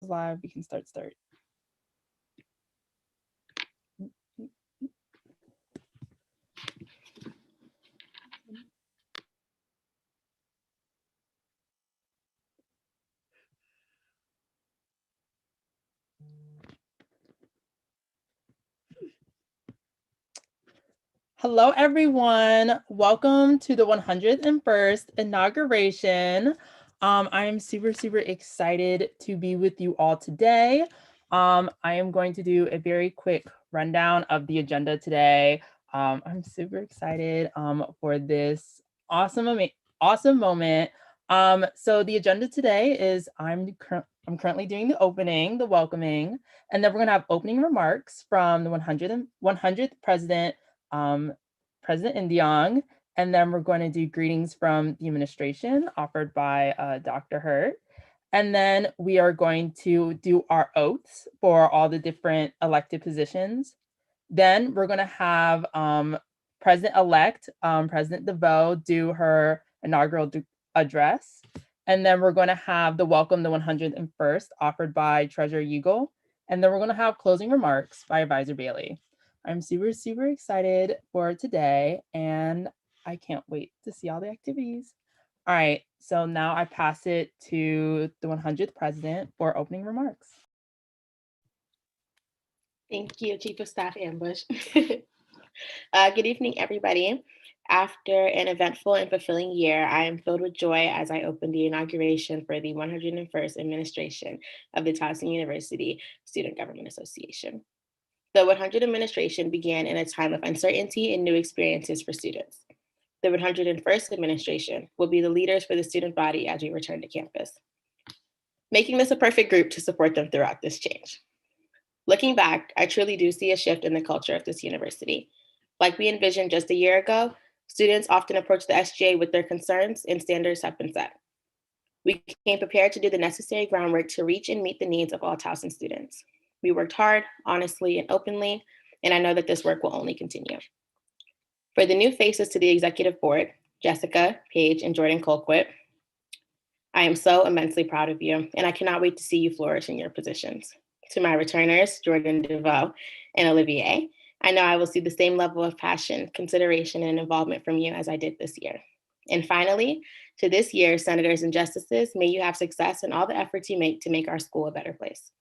live. We can start. Hello, everyone. Welcome to the 101st inauguration. I'm super excited to be with you all today. I am going to do a very quick rundown of the agenda today. I'm super excited for this awesome moment. So the agenda today is I'm currently doing the opening, the welcoming, and then we're gonna have opening remarks from the 100th president, President Indiang, and then we're going to do greetings from the administration offered by Dr. Hurt. And then we are going to do our oaths for all the different elected positions. Then we're going to have President-elect, President DeVoe, do her inaugural address. And then we're going to have the welcome the 101st offered by Treasurer Eagle. And then we're going to have closing remarks by Advisor Bailey. I'm super excited for today, and I can't wait to see all the activities. All right, so now I pass it to the 100th president for opening remarks. Thank you, Chief of Staff Ambush. Good evening, everybody. After an eventful and fulfilling year, I am filled with joy as I open the inauguration for the 101st administration of the Towson University Student Government Association. The 100 administration began in a time of uncertainty and new experiences for students. The 101st administration will be the leaders for the student body as we return to campus, making this a perfect group to support them throughout this change. Looking back, I truly do see a shift in the culture of this university. Like we envisioned just a year ago, students often approach the SGA with their concerns and standards have been set. We came prepared to do the necessary groundwork to reach and meet the needs of all Towson students. We worked hard, honestly, and openly, and I know that this work will only continue. For the new faces to the executive board, Jessica, Paige, and Jordan Colquitt, I am so immensely proud of you, and I cannot wait to see you flourish in your positions. To my returners, Jordan DeVoe and Olivier, I know I will see the same level of passion, consideration, and involvement from you as I did this year. And finally, to this year's senators and justices, may you have success in all the efforts you make to make our school a better place.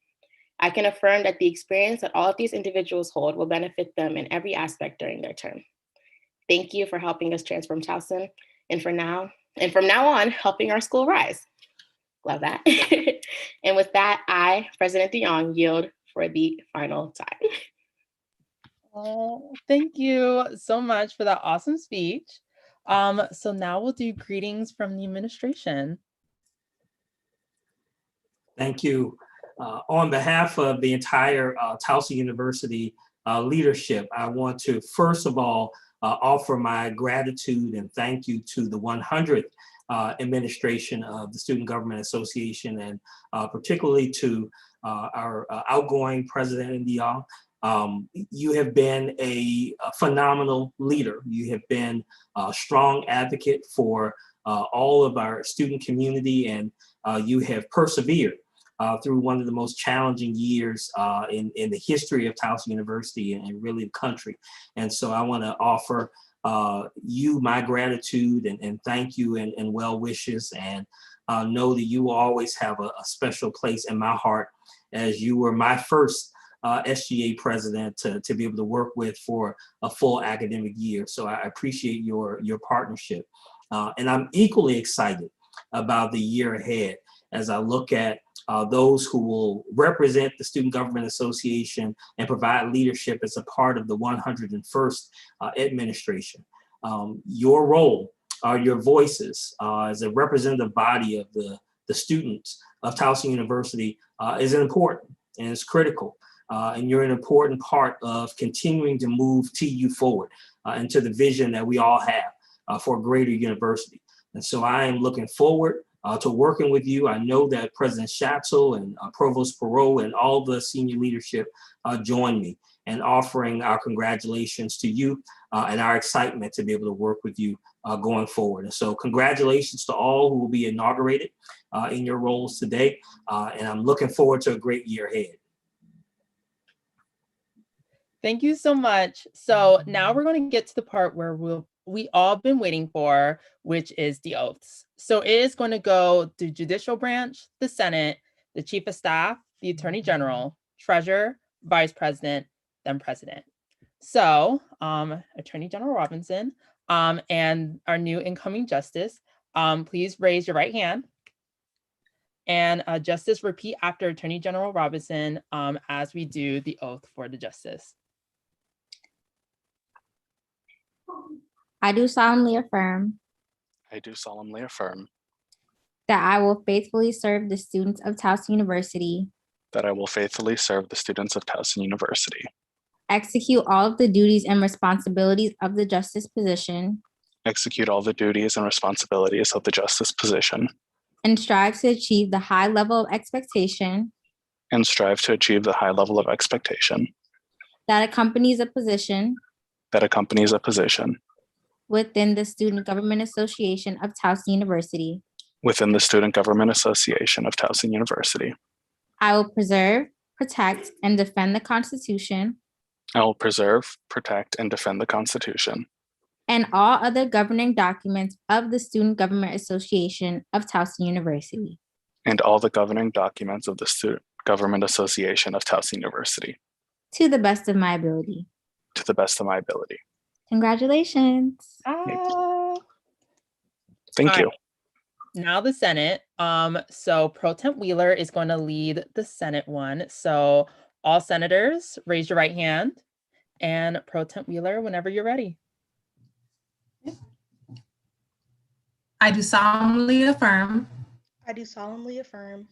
I can affirm that the experience that all of these individuals hold will benefit them in every aspect during their term. Thank you for helping us transform Towson, and from now on, helping our school rise. Love that. And with that, I, President DeYoung, yield for the final time. Oh, thank you so much for that awesome speech. So now we'll do greetings from the administration. Thank you. On behalf of the entire Towson University leadership, I want to first of all offer my gratitude and thank you to the 100th administration of the Student Government Association, and particularly to our outgoing President Indiang. You have been a phenomenal leader. You have been a strong advocate for all of our student community, and you have persevered through one of the most challenging years in the history of Towson University and really the country. And so I want to offer you my gratitude and thank you and well wishes, and know that you will always have a special place in my heart, as you were my first SGA president to be able to work with for a full academic year. So I appreciate your partnership. And I'm equally excited about the year ahead as I look at those who will represent the Student Government Association and provide leadership as a part of the 101st administration. Your role, your voices as a representative body of the students of Towson University is important and it's critical. And you're an important part of continuing to move TU forward into the vision that we all have for a greater university. And so I am looking forward to working with you. I know that President Schatzel and Provost Perot and all the senior leadership joined me in offering our congratulations to you and our excitement to be able to work with you going forward. And so congratulations to all who will be inaugurated in your roles today. And I'm looking forward to a great year ahead. Thank you so much. So now we're going to get to the part where we all been waiting for, which is the oaths. So it is going to go the judicial branch, the Senate, the Chief of Staff, the Attorney General, Treasurer, Vice President, then President. So Attorney General Robinson and our new incoming Justice, please raise your right hand. And Justice, repeat after Attorney General Robinson as we do the oath for the Justice. I do solemnly affirm I do solemnly affirm that I will faithfully serve the students of Towson University, that I will faithfully serve the students of Towson University, execute all of the duties and responsibilities of the justice position, execute all the duties and responsibilities of the justice position, and strive to achieve the high level of expectation and strive to achieve the high level of expectation that accompanies a position within the Student Government Association of Towson University. within the Student Government Association of Towson University. I will preserve, protect, and defend the Constitution I will preserve, protect, and defend the Constitution and all other governing documents of the Student Government Association of Towson University, and all the governing documents of the Student Government Association of Towson University, to the best of my ability. to the best of my ability. Congratulations. Thank All you. right. Now the Senate. So Pro Temp Wheeler is going to lead the Senate one. So all senators, raise your right hand. And Pro Temp Wheeler, whenever you're ready. I do solemnly affirm I do solemnly affirm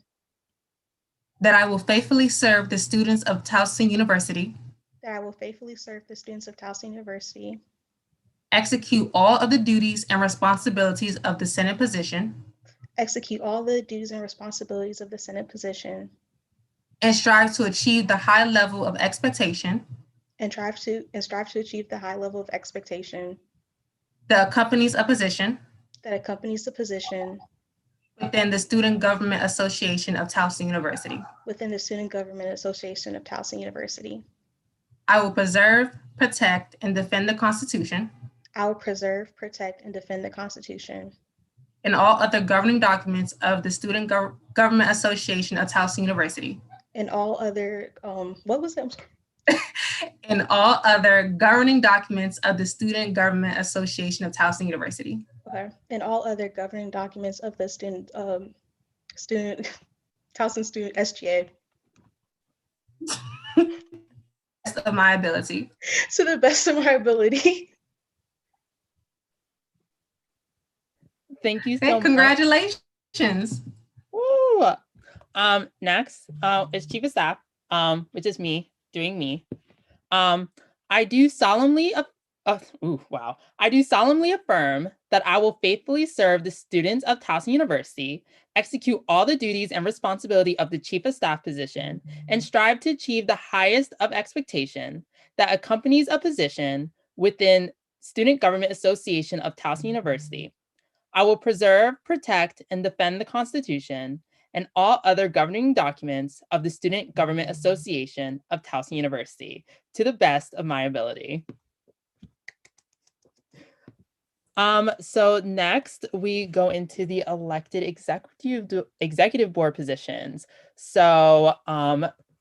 that I will faithfully serve the students of Towson University, that I will faithfully serve the students of Towson University, execute all of the duties and responsibilities of the Senate position, execute all the duties and responsibilities of the Senate position, and strive to achieve the high level of expectation and strive to achieve the high level of expectation that accompanies a position that accompanies the position within the Student Government Association of Towson University. within the Student Government Association of Towson University. I will preserve, protect, and defend the Constitution I will preserve, protect, and defend the Constitution and all other governing documents of the Student Government Association of Towson University. and all other, what was that? And all other governing documents of the Student Government Association of Towson University. Okay. And all other governing documents of the Towson Student SGA Best of my ability. to the best of my ability. Thank you so Hey, much. congratulations. Woo! Next is Chief of Staff, which is me doing me. I do solemnly affirm that I will faithfully serve the students of Towson University, execute all the duties and responsibility of the Chief of Staff position, and strive to achieve the highest of expectation that accompanies a position within Student Government Association of Towson University. I will preserve, protect, and defend the Constitution and all other governing documents of the Student Government Association of Towson University to the best of my ability. So next we go into the elected executive board positions. So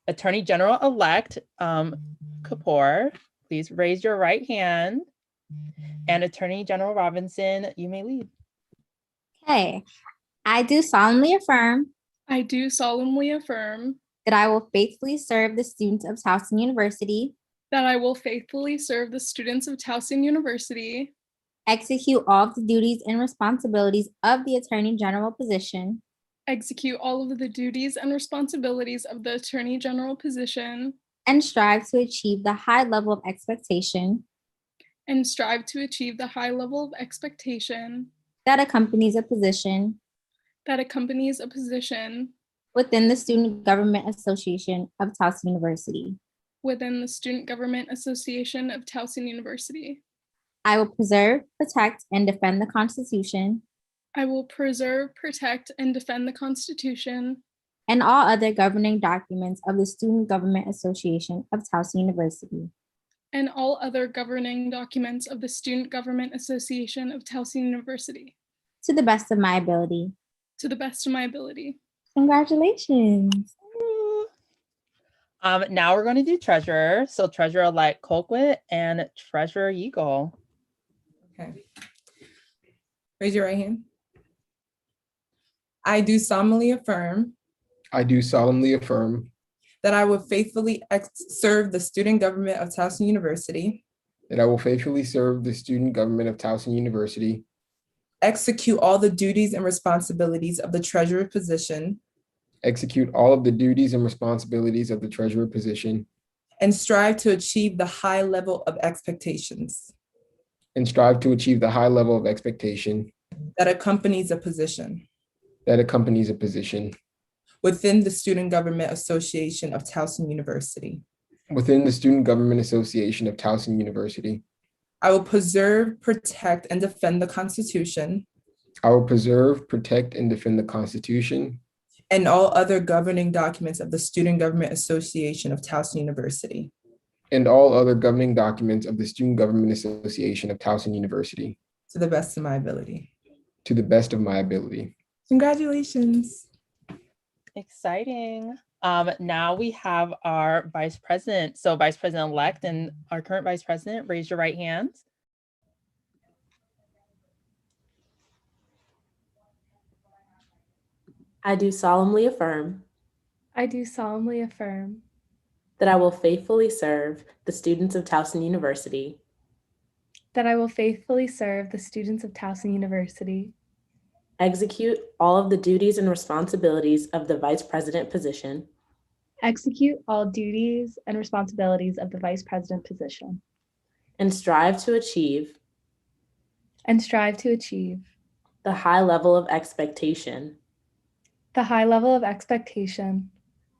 Attorney General-elect Kapoor, please raise your right hand. And Attorney General Robinson, you may lead. Okay. I do solemnly affirm I do solemnly affirm that I will faithfully serve the students of Towson University, that I will faithfully serve the students of Towson University, execute all of the duties and responsibilities of the Attorney General position, execute all of the duties and responsibilities of the Attorney General position, and strive to achieve the high level of expectation and strive to achieve the high level of expectation that accompanies a position that accompanies a position within the Student Government Association of Towson University. within the Student Government Association of Towson University. I will preserve, protect, and defend the Constitution I will preserve, protect, and defend the Constitution and all other governing documents of the Student Government Association of Towson University and all other governing documents of the Student Government Association of Towson University to the best of my ability. to the best of my ability. Congratulations. Now we're going to do treasurer. So treasurer-elect Colquitt and treasurer Yeagle. Okay. Raise your right hand. I do solemnly affirm I do solemnly affirm that I will faithfully serve the student government of Towson University, that I will faithfully serve the student government of Towson University, execute all the duties and responsibilities of the treasurer position, execute all of the duties and responsibilities of the treasurer position, and strive to achieve the high level of expectations and strive to achieve the high level of expectation that accompanies a position that accompanies a position within the Student Government Association of Towson University. within the Student Government Association of Towson University. I will preserve, protect, and defend the Constitution I will preserve, protect, and defend the Constitution and all other governing documents of the Student Government Association of Towson University and all other governing documents of the Student Government Association of Towson University to the best of my ability. to the best of my ability. Congratulations. Exciting. Now we have our vice president. So vice president-elect and our current vice president, raise your right hand. I do solemnly affirm I do solemnly affirm that I will faithfully serve the students of Towson University, that I will faithfully serve the students of Towson University, execute all of the duties and responsibilities of the vice president position, execute all duties and responsibilities of the vice president position, and strive to achieve the high level of expectation the high level of expectation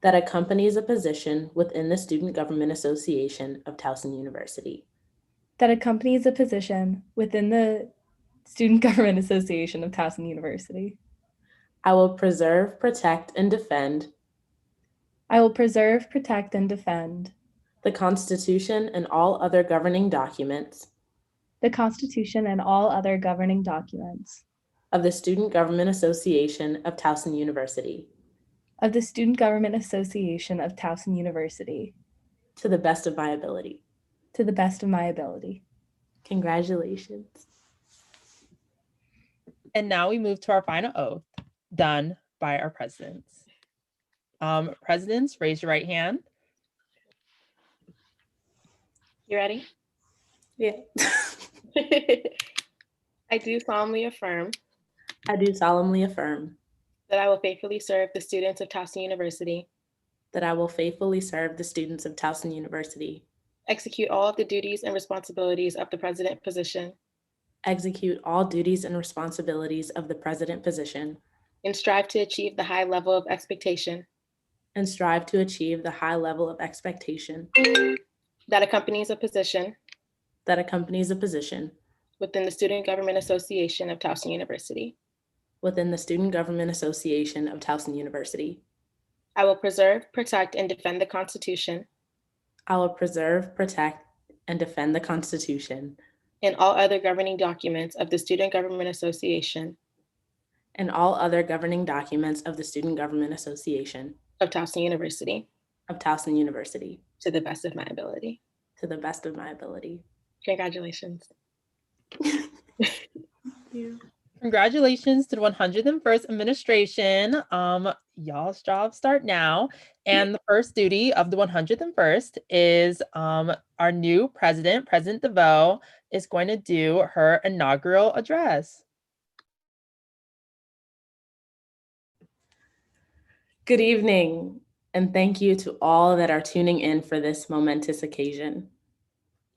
that accompanies a position within the Student Government Association of Towson University. that accompanies a position within the Student Government Association of Towson University. I will preserve, protect, and defend I will preserve, protect, and defend the Constitution and all other governing documents the Constitution and all other governing documents of the Student Government Association of Towson University of the Student Government Association of Towson University to the best of my ability. to the best of my ability. Congratulations. And now we move to our final oath, done by our presidents. Presidents, raise your right hand. You ready? Yeah. I do solemnly affirm I do solemnly affirm that I will faithfully serve the students of Towson University, that I will faithfully serve the students of Towson University, execute all of the duties and responsibilities of the president position, execute all duties and responsibilities of the president position, and strive to achieve the high level of expectation and strive to achieve the high level of expectation that accompanies a position that accompanies a position within the Student Government Association of Towson University. within the Student Government Association of Towson University. I will preserve, protect, and defend the Constitution I will preserve, protect, and defend the Constitution and all other governing documents of the Student Government Association and all other governing documents of the Student Government Association of Towson University of Towson University to the best of my ability. to the best of my ability. Congratulations. Congratulations to the 101st administration. Y'all's jobs start now. And the first duty of the 101st is our new president, President DeVoe, is going to do her inaugural address. Good evening, and thank you to all that are tuning in for this momentous occasion.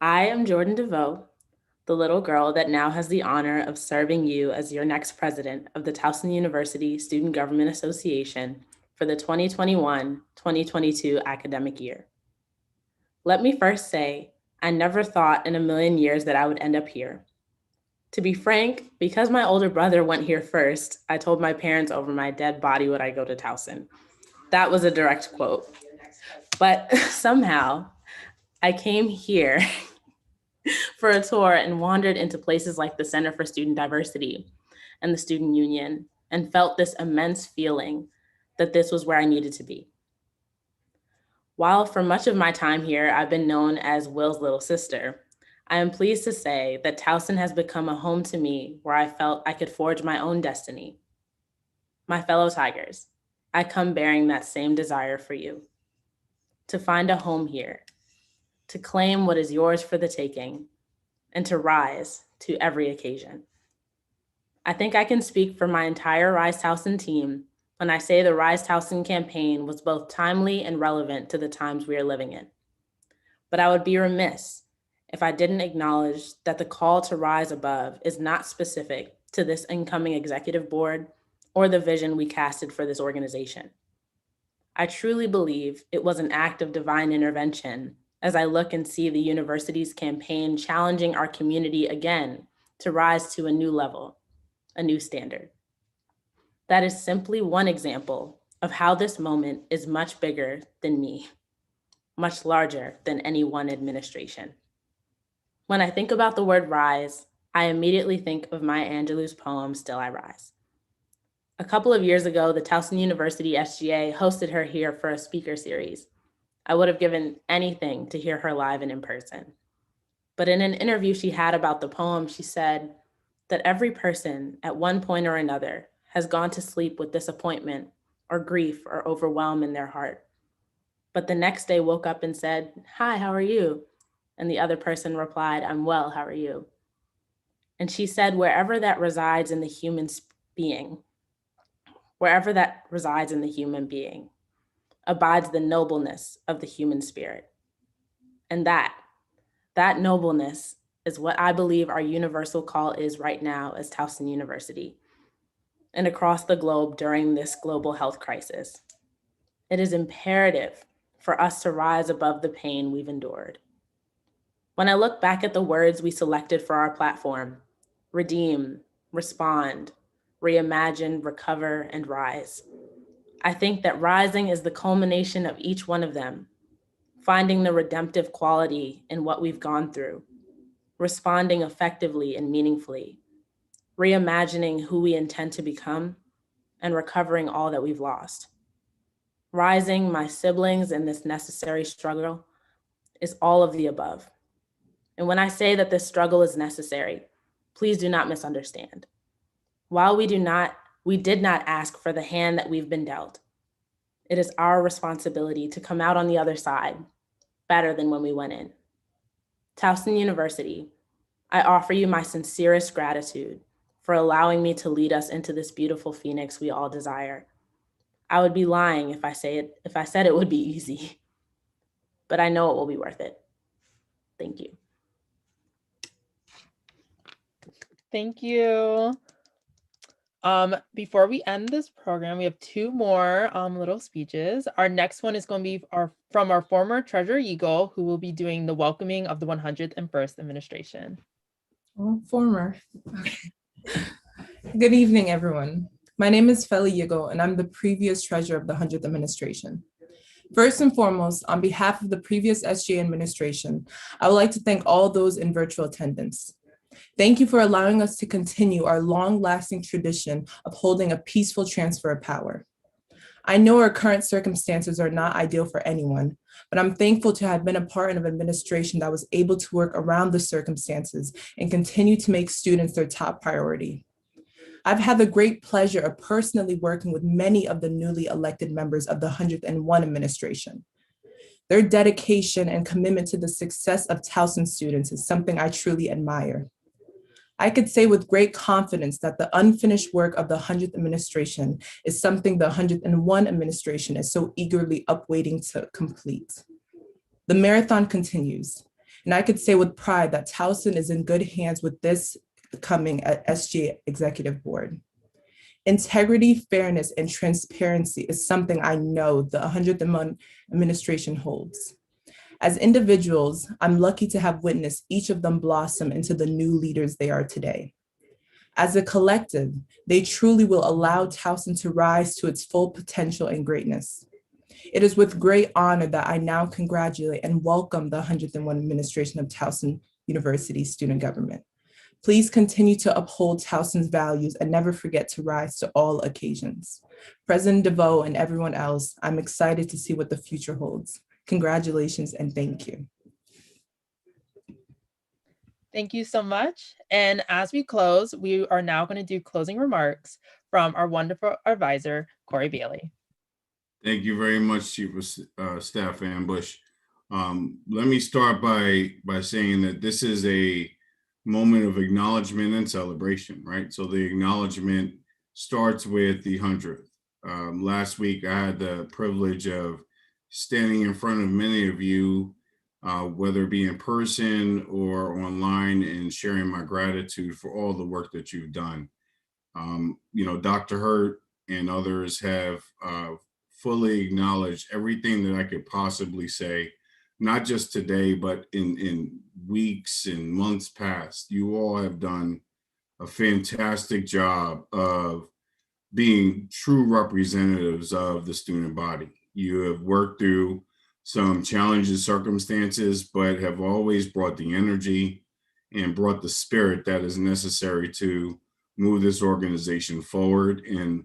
I am Jordan DeVoe, the little girl that now has the honor of serving you as your next president of the Towson University Student Government Association for the 2021-2022 academic year. Let me first say, I never thought in a million years that I would end up here. To be frank, because my older brother went here first, I told my parents over my dead body would I go to Towson. That was a direct quote. But somehow, I came here for a tour and wandered into places like the Center for Student Diversity and the Student Union and felt this immense feeling that this was where I needed to be. While for much of my time here, I've been known as Will's little sister, I am pleased to say that Towson has become a home to me where I felt I could forge my own destiny. My fellow Tigers, I come bearing that same desire for you, to find a home here, to claim what is yours for the taking, and to rise to every occasion. I think I can speak for my entire Rise Towson team when I say the Rise Towson campaign was both timely and relevant to the times we are living in. But I would be remiss if I didn't acknowledge that the call to rise above is not specific to this incoming executive board or the vision we casted for this organization. I truly believe it was an act of divine intervention as I look and see the university's campaign challenging our community again to rise to a new level, a new standard. That is simply one example of how this moment is much bigger than me, much larger than any one administration. When I think about the word rise, I immediately think of Maya Angelou's poem, Still I Rise. A couple of years ago, the Towson University SGA hosted her here for a speaker series. I would have given anything to hear her live and in person. But in an interview she had about the poem, she said that every person at one point or another has gone to sleep with disappointment or grief or overwhelm in their heart. But the next day woke up and said, "Hi, how are you?" And the other person replied, "I'm well, how are you?" And she said, wherever that resides in the human being, abides the nobleness of the human spirit. And that nobleness is what I believe our universal call is right now as Towson University and across the globe during this global health crisis. It is imperative for us to rise above the pain we've endured. When I look back at the words we selected for our platform, redeem, respond, reimagine, recover, and rise, I think that rising is the culmination of each one of them, finding the redemptive quality in what we've gone through, responding effectively and meaningfully, reimagining who we intend to become, and recovering all that we've lost. Rising, my siblings, in this necessary struggle is all of the above. And when I say that this struggle is necessary, please do not misunderstand. While we did not ask for the hand that we've been dealt, it is our responsibility to come out on the other side better than when we went in. Towson University, I offer you my sincerest gratitude for allowing me to lead us into this beautiful phoenix we all desire. I would be lying if I said it would be easy, but I know it will be worth it. Thank you. Thank you. Before we end this program, we have two more little speeches. Our next one is going to be from our former Treasurer Eagle, who will be doing the welcoming of the 101st administration. Oh, former. Okay. Good evening, everyone. My name is Feli Yigo, and I'm the previous treasurer of the 100th administration. First and foremost, on behalf of the previous SGA administration, I would like to thank all those in virtual attendance. Thank you for allowing us to continue our long-lasting tradition of holding a peaceful transfer of power. I know our current circumstances are not ideal for anyone, but I'm thankful to have been a part of an administration that was able to work around the circumstances and continue to make students their top priority. I've had the great pleasure of personally working with many of the newly elected members of the 101 administration. Their dedication and commitment to the success of Towson students is something I truly admire. I could say with great confidence that the unfinished work of the 100th administration is something the 101 administration is so eagerly upwaiting to complete. The marathon continues, And I could say with pride that Towson is in good hands with this coming SG Executive Board. Integrity, fairness, and transparency is something I know the 101 administration holds. As individuals, I'm lucky to have witnessed each of them blossom into the new leaders they are today. As a collective, they truly will allow Towson to rise to its full potential and greatness. It is with great honor that I now congratulate and welcome the 101 administration of Towson University student government. Please continue to uphold Towson's values and never forget to rise to all occasions. President DeVoe and everyone else, I'm excited to see what the future holds. Congratulations and thank you. Thank you so much. And as we close, we are now going to do closing remarks from our wonderful advisor, Corey Bailey. Thank you very much, Chief of Staff Ambush. Let me start by saying that this is a moment of acknowledgement and celebration, right? So the acknowledgement starts with the 100th. Last week, I had the privilege of standing in front of many of you, whether it be in person or online, and sharing my gratitude for all the work that you've done. You know, Dr. Hurt and others have fully acknowledged everything that I could possibly say, not just today, but in weeks and months past. You all have done a fantastic job of being true representatives of the student body. You have worked through some challenging circumstances, but have always brought the energy and brought the spirit that is necessary to move this organization forward. And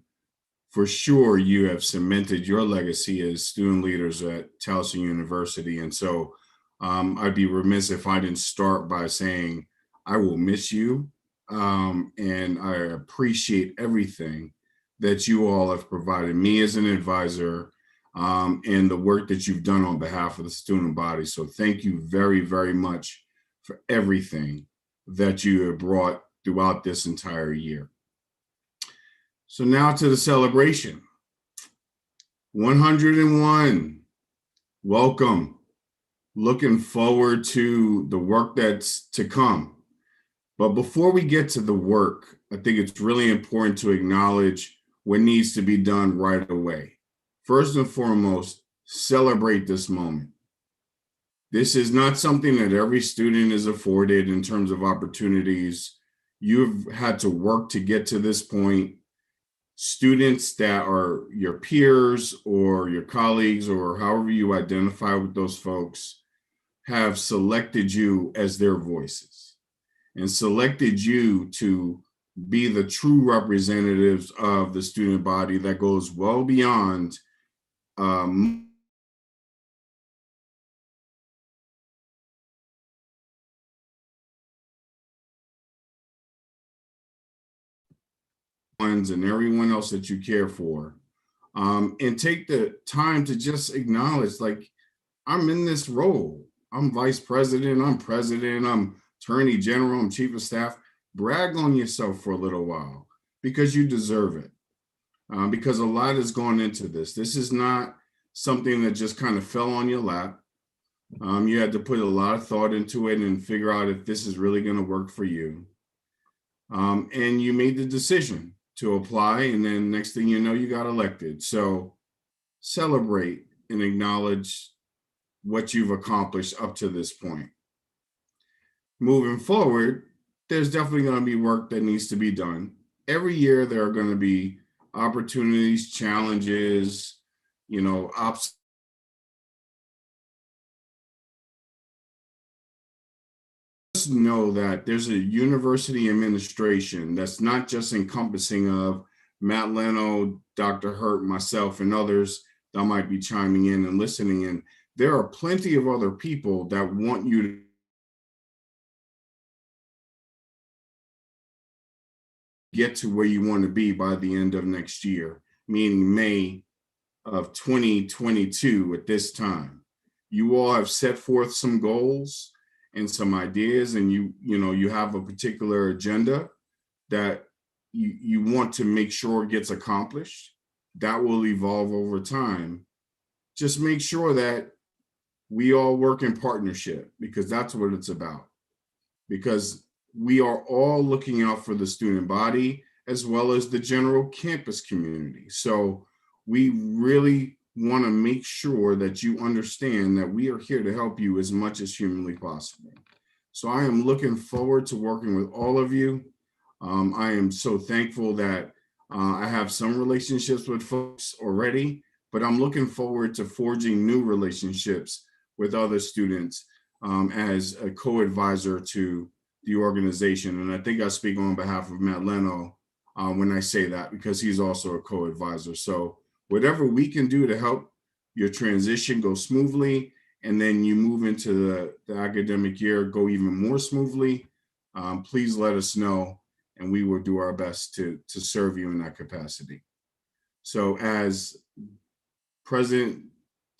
for sure, you have cemented your legacy as student leaders at Towson University. And so I'd be remiss if I didn't start by saying I will miss you. And I appreciate everything that you all have provided me as an advisor, and the work that you've done on behalf of the student body. So thank you very, very much for everything that you have brought throughout this entire year. So now to the celebration. 101, welcome. Looking forward to the work that's to come. But before we get to the work, I think it's really important to acknowledge what needs to be done right away. First and foremost, celebrate this moment. This is not something that every student is afforded in terms of opportunities. You've had to work to get to this point. Students that are your peers or your colleagues, or however you identify with those folks, have selected you as their voices and selected you to be the true representatives of the student body that goes well beyond and everyone else that you care for, and take the time to just acknowledge, like, I'm in this role. I'm vice president, I'm president, I'm attorney general, I'm chief of staff. Brag on yourself for a little while because you deserve it. Because a lot has gone into this. This is not something that just kind of fell on your lap. You had to put a lot of thought into it and figure out if this is really going to work for you. And you made the decision to apply, and then next thing you know, you got elected. So celebrate and acknowledge what you've accomplished up to this point. Moving forward, there's definitely going to be work that needs to be done. Every year, there are going to be opportunities, challenges, you know, obstacles. Just know that there's a university administration that's not just encompassing of Matt Leno, Dr. Hurt, myself, and others that might be chiming in and listening in. There are plenty of other people that want you to get to where you want to be by the end of next year, meaning May of 2022 at this time. You all have set forth some goals and some ideas, and you have a particular agenda that you want to make sure gets accomplished. That will evolve over time. Just make sure that we all work in partnership, because that's what it's about. Because we are all looking out for the student body as well as the general campus community. So we really want to make sure that you understand that we are here to help you as much as humanly possible. So I am looking forward to working with all of you. I am so thankful that I have some relationships with folks already, but I'm looking forward to forging new relationships with other students as a co-advisor to the organization. And I think I speak on behalf of Matt Leno when I say that, because he's also a co-advisor. So whatever we can do to help your transition go smoothly, and then you move into the academic year go even more smoothly, please let us know, and we will do our best to serve you in that capacity. So as President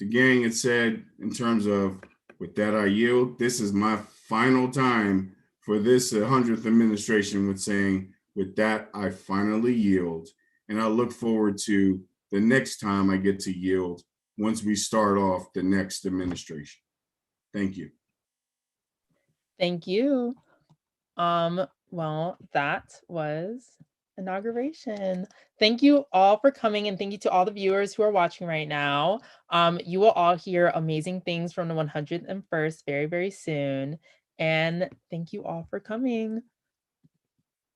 DeGang had said, in terms of, with that I yield, this is my final time for this 100th administration with saying, with that I finally yield. And I look forward to the next time I get to yield once we start off the next administration. Thank you. Thank you. Well, that was inauguration. Thank you all for coming, and thank you to all the viewers who are watching right now. You will all hear amazing things from the 101st very, very soon. And thank you all for coming.